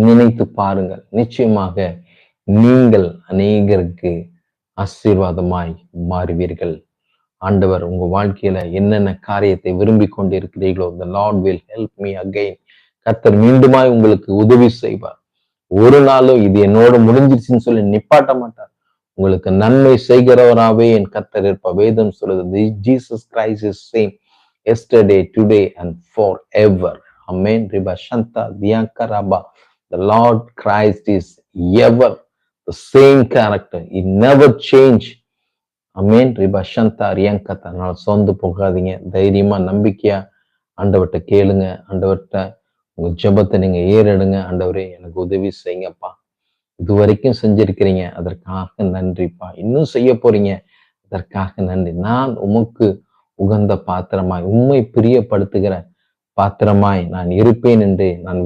நினைத்து பாருங்கள். நிச்சயமாக நீங்கள் அநேகருக்கு ஆசீர்வாதமாய் மாறுவீர்கள். ஆண்டவர் உங்க வாழ்க்கையில என்னென்ன காரியத்தை விரும்பி கொண்டிருக்கிறீர்களோ, the Lord will help me again. கர்த்தர் மீண்டுமாய் உங்களுக்கு உதவி செய்வார். ஒரு நாளும் இது என்னோட முடிஞ்சிருச்சுன்னு சொல்லி நிப்பாட்ட மாட்டார். உங்களுக்கு நன்மை செய்கிறவராகவே என் கர்த்தர் இருப்பார். வேதம் சொல்லுது, Jesus Christ is same yesterday, today and forever. Amen. Riba Shanta Diankaraba. The Lord Christ is ever the same character. He never change. அமேன். ரிபா சந்தா ரியாங்கத்தா. நான் சோர்ந்து போகாதீங்க. தைரியமா நம்பிக்கையா ஆண்டவர்கிட்ட கேளுங்க. ஆண்டவர்கிட்ட உங்க ஜெபத்தை நீங்க ஏறெடுங்க. ஆண்டவரே எனக்கு உதவி செய்யுங்கப்பா. இது வரைக்கும் செஞ்சிருக்கிறீங்க, அதற்காக நன்றிப்பா. இன்னும் செய்ய போறீங்க, அதற்காக நன்றி. நான் உமக்கு உகந்த பாத்திரமாய், உம்மை பிரியப்படுத்துகிற பாத்திரமாய் நான் இருப்பேன் என்று நான்